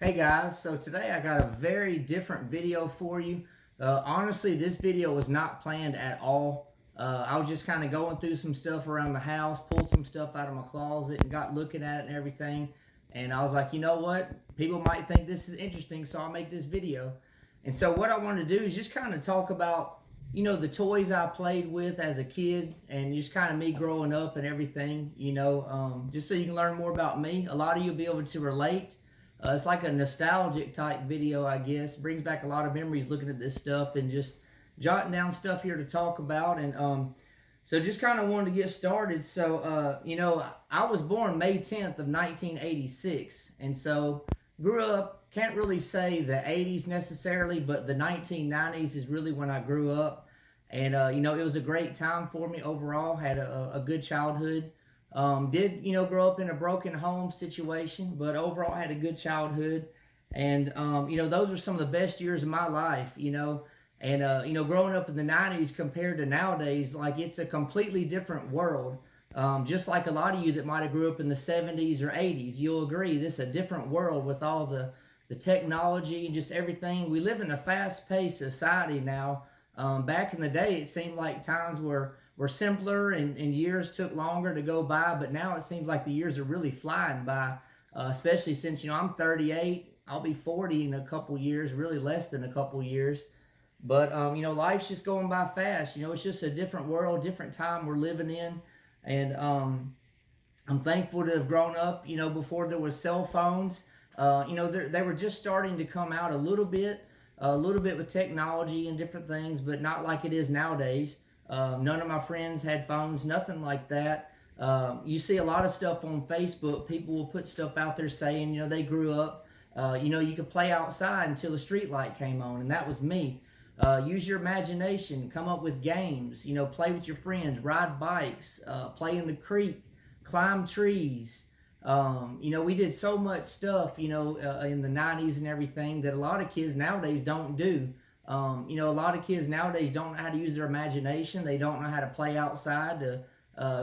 Hey guys, so today I got a very different video for you. Honestly, this video was not planned at all. I was just kind of going through some stuff around the house, pulled some stuff out of my closet and got looking at it and everything. And I was like, you know what? People might think this is interesting, so I'll make this video. And so what I wanted to do is just kind of talk about, the toys I played with as a kid and just kind of me growing up and everything, just so you can learn more about me. A lot of you will be able to relate. It's like a nostalgic type video, I guess. Brings back a lot of memories looking at this stuff and just jotting down stuff here to talk about. And so just kind of wanted to get started. So, I was born May 10th of 1986. And so grew up, can't really say the 80s necessarily, but the 1990s is really when I grew up. And, it was a great time for me overall. Had a good childhood. Did grow up in a broken home situation, but overall had a good childhood, and those were some of the best years of my life. And growing up in the '90s compared to nowadays, like it's a completely different world. Just like a lot of you that might have grew up in the '70s or '80s, you'll agree this is a different world with all the technology and just everything. We live in a fast-paced society now. Back in the day, it seemed like times were simpler and years took longer to go by, but now it seems like the years are really flying by, especially since I'm 38. I'll be 40 in a couple years, really less than a couple years. But life's just going by fast. It's just a different world, different time we're living in. And I'm thankful to have grown up before there was cell phones. They were just starting to come out a little bit with technology and different things, but not like it is nowadays. None of my friends had phones, nothing like that. You see a lot of stuff on Facebook. People will put stuff out there saying, they grew up, you could play outside until the street light came on, and that was me. Use your imagination, come up with games, play with your friends, ride bikes, play in the creek, climb trees. We did so much stuff, in the 90s and everything that a lot of kids nowadays don't do. A lot of kids nowadays don't know how to use their imagination. They don't know how to play outside to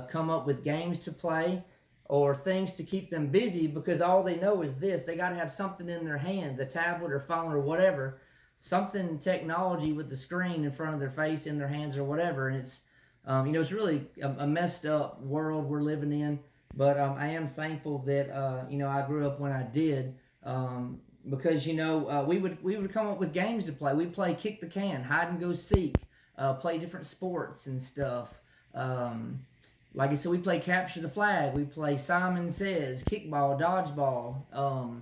come up with games to play or things to keep them busy, because all they know is this. They got to have something in their hands, a tablet or phone or whatever, something technology with the screen in front of their face, in their hands or whatever. And it's, it's really a messed up world we're living in. But I am thankful that, I grew up when I did. Because we would come up with games to play. We'd play kick the can, hide and go seek, play different sports and stuff. Like I said, we play capture the flag. We play Simon Says, kickball, dodgeball.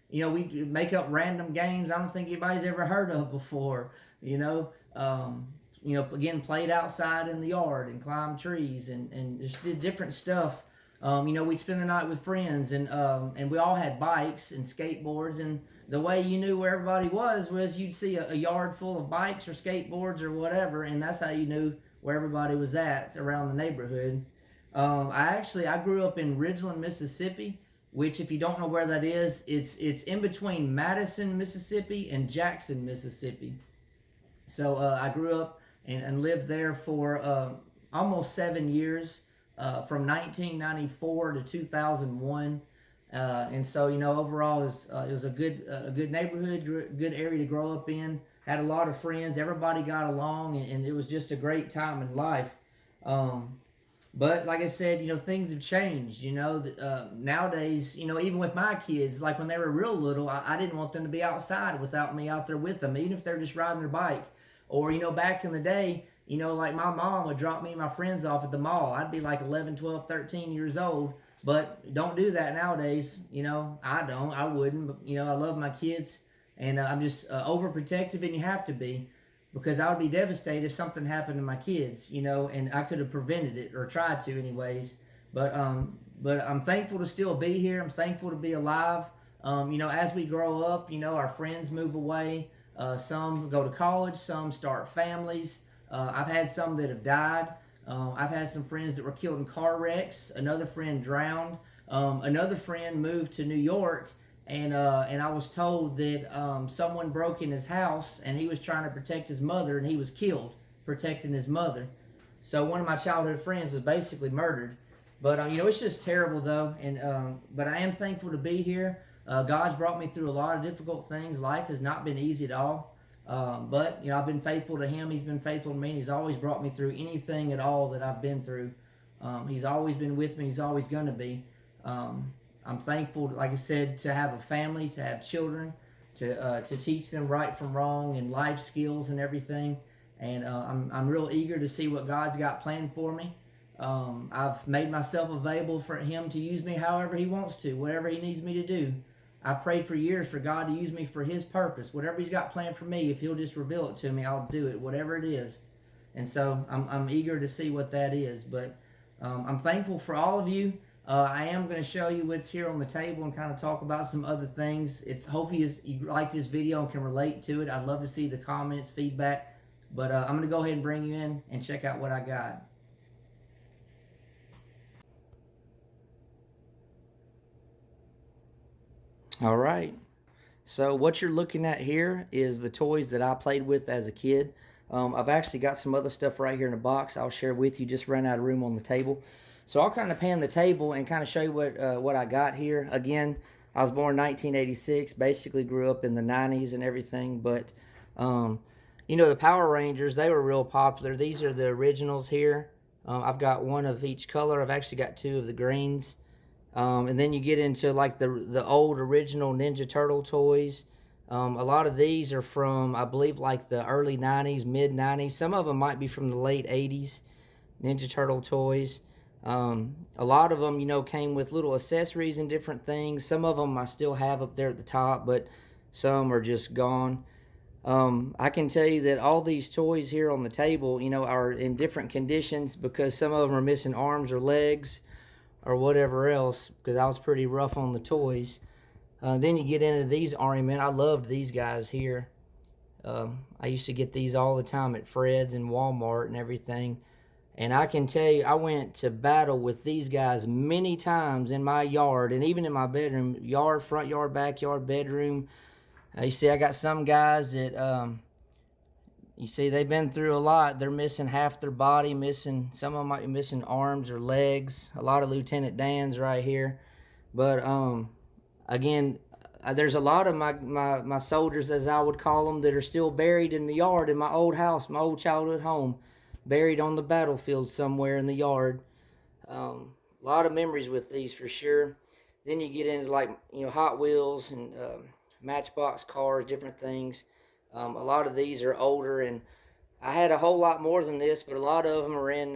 We make up random games I don't think anybody's ever heard of before. Again, played outside in the yard and climbed trees and just did different stuff. We'd spend the night with friends, and we all had bikes and skateboards, and the way you knew where everybody was you'd see a yard full of bikes or skateboards or whatever, and that's how you knew where everybody was at around the neighborhood. I grew up in Ridgeland, Mississippi, which, if you don't know where that is, it's in between Madison, Mississippi and Jackson, Mississippi. So I grew up and lived there for almost 7 years. From 1994 to 2001, and so overall it was a good neighborhood, good area to grow up in. Had a lot of friends, everybody got along, and it was just a great time in life. But like I said, things have changed. Nowadays, even with my kids, like when they were real little, I didn't want them to be outside without me out there with them, even if they're just riding their bike. Or back in the day, like my mom would drop me and my friends off at the mall. I'd be like 11, 12, 13 years old, but don't do that nowadays. I wouldn't, but, I love my kids, and I'm just overprotective, and you have to be, because I would be devastated if something happened to my kids, and I could have prevented it, or tried to anyways. But I'm thankful to still be here. I'm thankful to be alive. As we grow up, our friends move away. Some go to college, some start families. I've had some that have died. I've had some friends that were killed in car wrecks. Another friend drowned. Another friend moved to New York, and I was told that someone broke in his house, and he was trying to protect his mother, and he was killed protecting his mother. So one of my childhood friends was basically murdered. But it's just terrible though, and but I am thankful to be here. God's brought me through a lot of difficult things. Life has not been easy at all. But, I've been faithful to him. He's been faithful to me. And he's always brought me through anything at all that I've been through. He's always been with me. He's always going to be. I'm thankful, like I said, to have a family, to have children, to teach them right from wrong and life skills and everything. And I'm real eager to see what God's got planned for me. I've made myself available for him to use me however he wants to, whatever he needs me to do. I've prayed for years for God to use me for his purpose. Whatever he's got planned for me, if he'll just reveal it to me, I'll do it, whatever it is. And so I'm eager to see what that is. But I'm thankful for all of you. I am going to show you what's here on the table and kind of talk about some other things. Hopefully you like this video and can relate to it. I'd love to see the comments, feedback. But I'm going to go ahead and bring you in and check out what I got. All right. So what you're looking at here is the toys that I played with as a kid. I've actually got some other stuff right here in a box I'll share with you. Just ran out of room on the table. So I'll kind of pan the table and kind of show you what I got here. Again, I was born in 1986, basically grew up in the 90s and everything. But, the Power Rangers, they were real popular. These are the originals here. I've got one of each color. I've actually got two of the greens. And then you get into like the old original Ninja Turtle toys. A lot of these are from, I believe, like the early 90s, mid 90s. Some of them might be from the late 80s, Ninja Turtle toys. A lot of them, came with little accessories and different things. Some of them I still have up there at the top, but some are just gone. I can tell you that all these toys here on the table, are in different conditions because some of them are missing arms or legs or whatever else, because I was pretty rough on the toys. Then you get into these Army Men. I loved these guys here. I used to get these all the time at Fred's and Walmart and everything. And I can tell you, I went to battle with these guys many times in my yard and even in my bedroom. Yard, front yard, backyard, bedroom. You see, I got some guys that, you see, they've been through a lot. They're missing half their body, some of them might be missing arms or legs. A lot of Lieutenant Dan's right here. But, again, there's a lot of my soldiers, as I would call them, that are still buried in the yard in my old house, my old childhood home. Buried on the battlefield somewhere in the yard. A lot of memories with these for sure. Then you get into like, Hot Wheels and Matchbox cars, different things. A lot of these are older, and I had a whole lot more than this, but a lot of them are in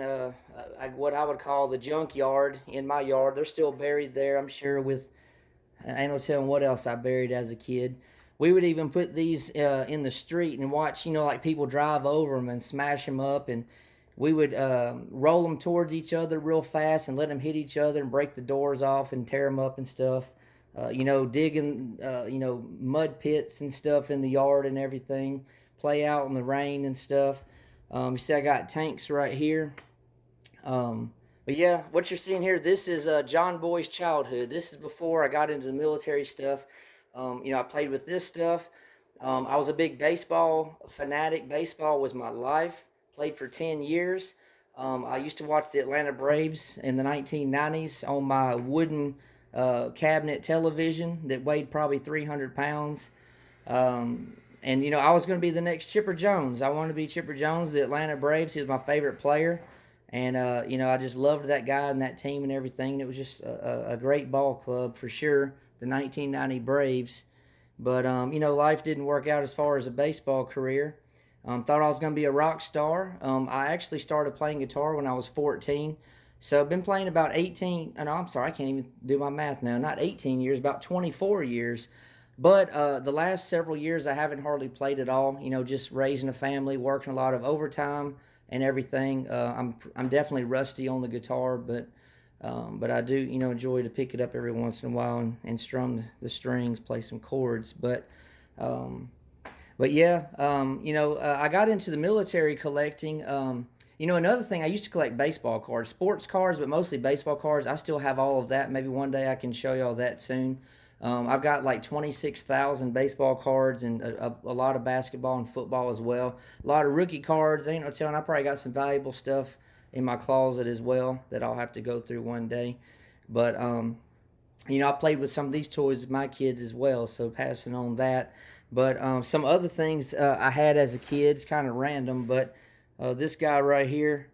what I would call the junkyard in my yard. They're still buried there, I'm sure, with, I ain't no telling what else I buried as a kid. We would even put these in the street and watch, like people drive over them and smash them up, and we would roll them towards each other real fast and let them hit each other and break the doors off and tear them up and stuff. Digging, mud pits and stuff in the yard and everything. Play out in the rain and stuff. You see I got tanks right here. But yeah, what you're seeing here, this is John Boy's childhood. This is before I got into the military stuff. I played with this stuff. I was a big baseball fanatic. Baseball was my life. Played for 10 years. I used to watch the Atlanta Braves in the 1990s on my wooden cabinet television that weighed probably 300 pounds. And, I was going to be the next Chipper Jones. I wanted to be Chipper Jones, the Atlanta Braves. He was my favorite player. And, I just loved that guy and that team and everything. And it was just a great ball club for sure, the 1990 Braves. But, life didn't work out as far as a baseball career. Thought I was going to be a rock star. I actually started playing guitar when I was 14. So I've been playing about 18, no, I'm sorry, I can't even do my math now. Not 18 years, about 24 years. But the last several years I haven't hardly played at all. Just raising a family, working a lot of overtime and everything. I'm definitely rusty on the guitar, but I do, enjoy to pick it up every once in a while and strum the strings, play some chords. But yeah, I got into the military collecting. Another thing, I used to collect baseball cards, sports cards, but mostly baseball cards. I still have all of that. Maybe one day I can show you all that soon. I've got like 26,000 baseball cards and a lot of basketball and football as well. A lot of rookie cards. Ain't no telling. I probably got some valuable stuff in my closet as well that I'll have to go through one day. But I played with some of these toys with my kids as well, so passing on that. But some other things I had as a kid, it's kind of random, but this guy right here,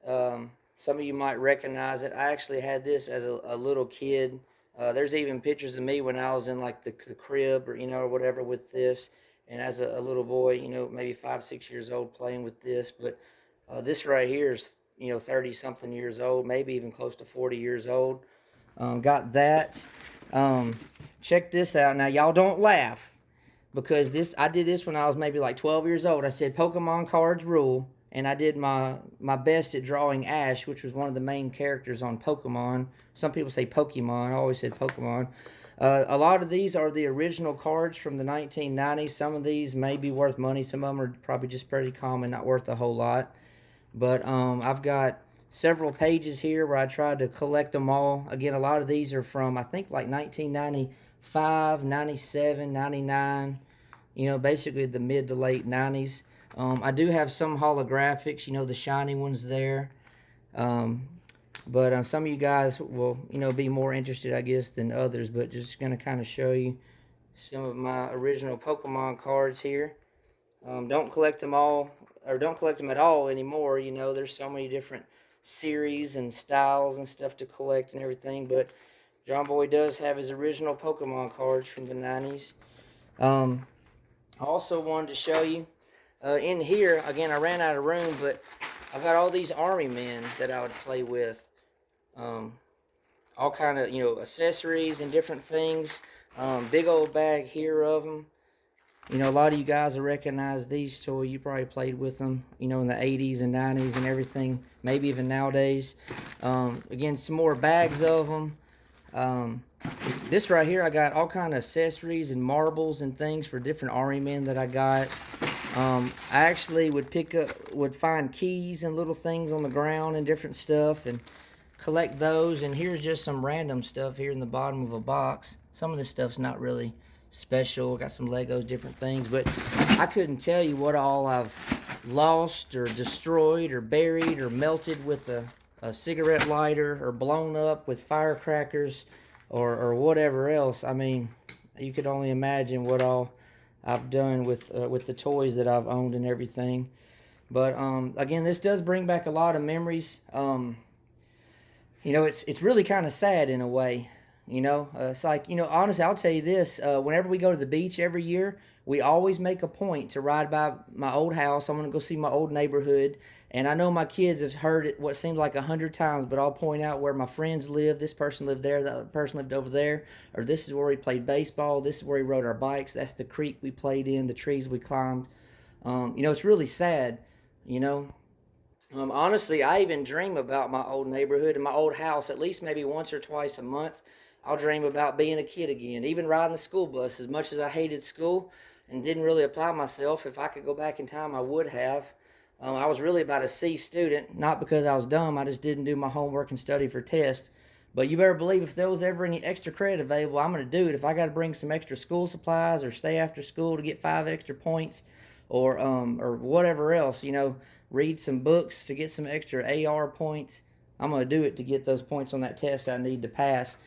some of you might recognize it. I actually had this as a little kid. There's even pictures of me when I was in like the crib or or whatever with this, and as a little boy, maybe 5, 6 years old playing with this. But this right here is 30 something years old, maybe even close to 40 years old. Got that. Um, Check this out. Now y'all don't laugh because I did this when I was maybe like 12 years old. I said Pokemon cards rule, and I did my best at drawing Ash, which was one of the main characters on Pokemon. Some people say Pokemon. I always said Pokemon. A lot of these are the original cards from the 1990s. Some of these may be worth money. Some of them are probably just pretty common, not worth a whole lot. But I've got several pages here where I tried to collect them all. Again, a lot of these are from, I think, like 1995, 97, 99, basically the mid to late 90s. I do have some holographics, the shiny ones there. But some of you guys will, be more interested, I guess, than others. But just going to kind of show you some of my original Pokemon cards here. Don't collect them all, or don't collect them at all anymore. There's so many different series and styles and stuff to collect and everything. But John Boy does have his original Pokemon cards from the 90s. I also wanted to show you in here, again, I ran out of room, but I've got all these army men that I would play with. All kind of, accessories and different things. Big old bag here of them. A lot of you guys will recognize these toys. You probably played with them, in the 80s and 90s and everything, maybe even nowadays. Again, some more bags of them. This right here, I got all kind of accessories and marbles and things for different army men that I got. I actually would find keys and little things on the ground and different stuff and collect those. And here's just some random stuff here in the bottom of a box. Some of this stuff's not really special. Got some Legos, different things, but I couldn't tell you what all I've lost or destroyed or buried or melted with a cigarette lighter or blown up with firecrackers or whatever else. I mean, you could only imagine what all I've done with the toys that I've owned and everything. But again, this does bring back a lot of memories. It's really kind of sad in a way. It's like, honestly, I'll tell you this. Whenever we go to the beach every year, we always make a point to ride by my old house. I'm going to go see my old neighborhood. And I know my kids have heard it what seems like 100 times, but I'll point out where my friends live. This person lived there, that person lived over there. Or this is where we played baseball. This is where we rode our bikes. That's the creek we played in, the trees we climbed. It's really sad, Honestly, I even dream about my old neighborhood and my old house at least maybe once or twice a month. I'll dream about being a kid again, even riding the school bus. As much as I hated school and didn't really apply myself, if I could go back in time, I would have. I was really about a C student, not because I was dumb. I just didn't do my homework and study for tests. But you better believe if there was ever any extra credit available, I'm going to do it. If I got to bring some extra school supplies or stay after school to get 5 extra points or whatever else, read some books to get some extra AR points, I'm going to do it to get those points on that test I need to pass.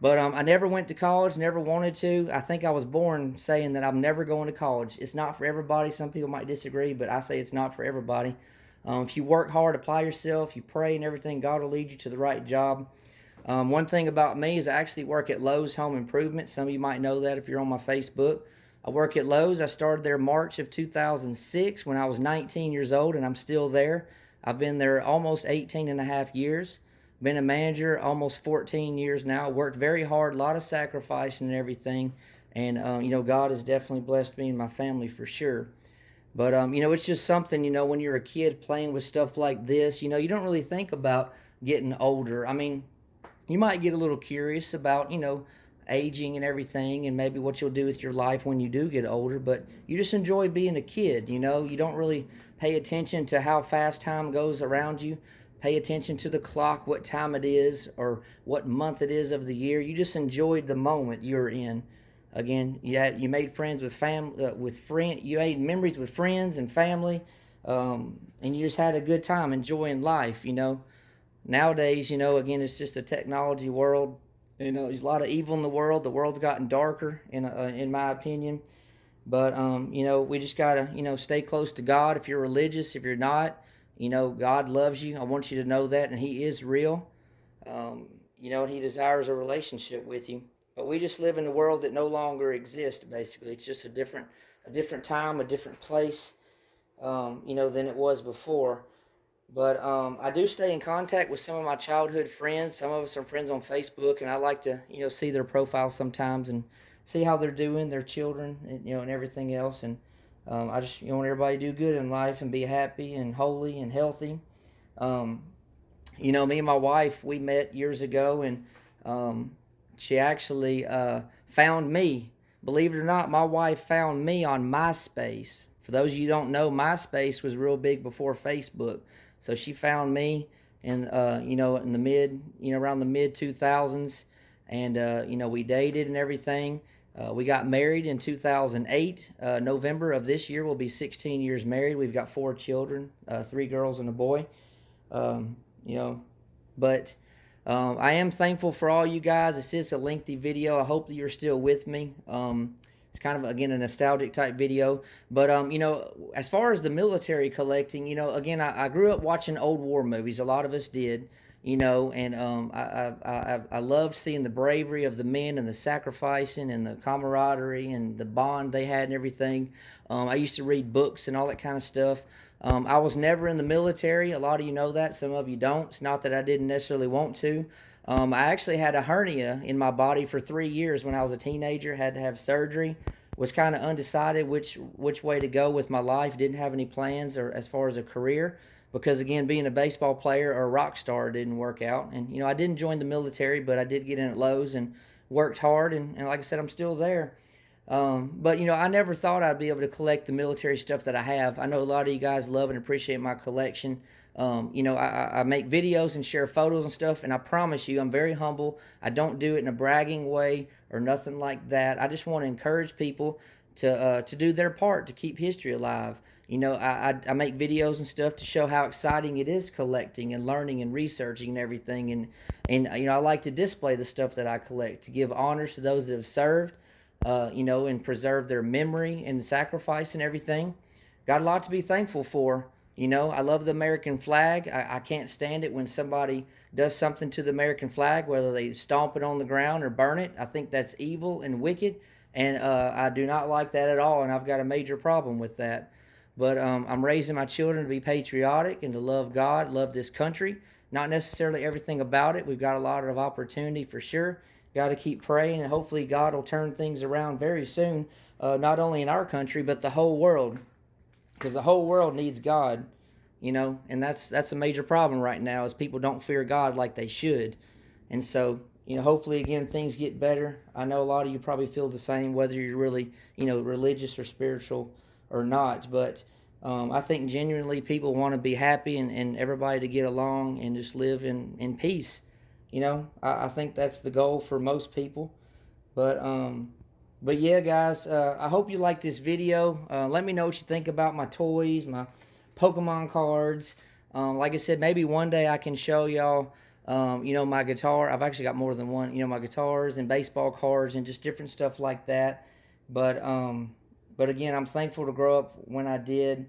But I never went to college, never wanted to. I think I was born saying that I'm never going to college. It's not for everybody. Some people might disagree, but I say it's not for everybody. If you work hard, apply yourself, you pray and everything, God will lead you to the right job. One thing about me is I actually work at Lowe's Home Improvement. Some of you might know that if you're on my Facebook. I work at Lowe's. I started there March of 2006 when I was 19 years old, and I'm still there. I've been there almost 18 and a half years. Been a manager almost 14 years now. Worked very hard, a lot of sacrifice and everything. And, God has definitely blessed me and my family for sure. But, it's just something, when you're a kid playing with stuff like this, you don't really think about getting older. I mean, you might get a little curious about, aging and everything and maybe what you'll do with your life when you do get older. But you just enjoy being a kid, You don't really pay attention to how fast time goes around you. Pay attention to the clock, what time it is, or what month it is of the year. You just enjoyed the moment you're in. Again, you made friends with you made memories with friends and family, and you just had a good time enjoying life. Nowadays, again, it's just a technology world. You know, there's a lot of evil in the world. The world's gotten darker, in my opinion. But you know, we just gotta, you know, stay close to God. If you're religious, if you're not, you know, God loves you. I want you to know that, and He is real. You know, and He desires a relationship with you. But we just live in a world that no longer exists. Basically, it's just a different time, a different place. You know, than it was before. But I do stay in contact with some of my childhood friends. Some of us are friends on Facebook, and I like to, you know, see their profiles sometimes and see how they're doing, their children, and, you know, and everything else. And I just, you know, want everybody to do good in life and be happy and holy and healthy. Um, you know, me and my wife, we met years ago, and she actually found me. Believe it or not, my wife found me on MySpace. For those of you who don't know, MySpace was real big before Facebook. So she found me in, you know, in the mid, you know, around the mid 2000s, and you know, we dated and everything. We got married in 2008. November of this year, we'll be 16 years married. We've got 4 children, 3 girls and a boy. Um, you know, but I am thankful for all you guys. This is a lengthy video. I hope that you're still with me. It's kind of, again, a nostalgic type video. But, you know, as far as the military collecting, you know, again, I grew up watching old war movies. A lot of us did, you know, and I love seeing the bravery of the men and the sacrificing and the camaraderie and the bond they had and everything. I used to read books and all that kind of stuff. I was never in the military. A lot of you know that. Some of you don't. It's not that I didn't necessarily want to. I actually had a hernia in my body for 3 years when I was a teenager. Had to have surgery. Was kind of undecided which way to go with my life. Didn't have any plans or as far as a career, because again, being a baseball player or a rock star didn't work out. And you know, I didn't join the military, but I did get in at Lowe's and worked hard. And like I said, I'm still there. But you know, I never thought I'd be able to collect the military stuff that I have. I know a lot of you guys love and appreciate my collection. You know, I make videos and share photos and stuff, and I promise you, I'm very humble. I don't do it in a bragging way or nothing like that. I just want to encourage people to do their part to keep history alive. You know, I make videos and stuff to show how exciting it is collecting and learning and researching and everything. And you know, I like to display the stuff that I collect to give honors to those that have served, you know, and preserve their memory and sacrifice and everything. Got a lot to be thankful for. You know, I love the American flag. I can't stand it when somebody does something to the American flag, whether they stomp it on the ground or burn it. I think that's evil and wicked, and I do not like that at all, and I've got a major problem with that. But I'm raising my children to be patriotic and to love God, love this country. Not necessarily everything about it. We've got a lot of opportunity for sure. Got to keep praying, and hopefully God will turn things around very soon, not only in our country, but the whole world, because the whole world needs God, you know, and that's a major problem right now, is people don't fear God like they should. And so, you know, hopefully again things get better. I know a lot of you probably feel the same, whether you're really, you know, religious or spiritual or not. But I think genuinely people want to be happy, and everybody to get along and just live in peace. You know, I think that's the goal for most people. But but yeah, guys, I hope you like this video. Let me know what you think about my toys, my Pokemon cards. Like I said, maybe one day I can show y'all, you know, my guitar. I've actually got more than one, you know, my guitars and baseball cards and just different stuff like that. But again, I'm thankful to grow up when I did.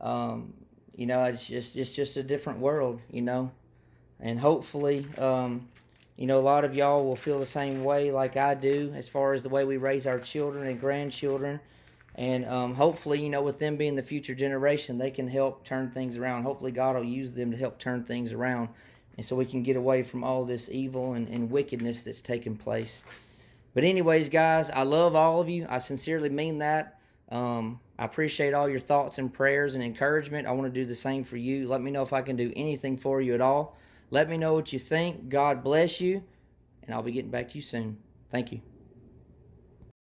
You know, it's just a different world, you know, and hopefully, you know, a lot of y'all will feel the same way like I do, as far as the way we raise our children and grandchildren. And hopefully, you know, with them being the future generation, they can help turn things around. Hopefully, God will use them to help turn things around, and so we can get away from all this evil and wickedness that's taking place. But anyways, guys, I love all of you. I sincerely mean that. I appreciate all your thoughts and prayers and encouragement. I want to do the same for you. Let me know if I can do anything for you at all. Let me know what you think. God bless you, and I'll be getting back to you soon. Thank you.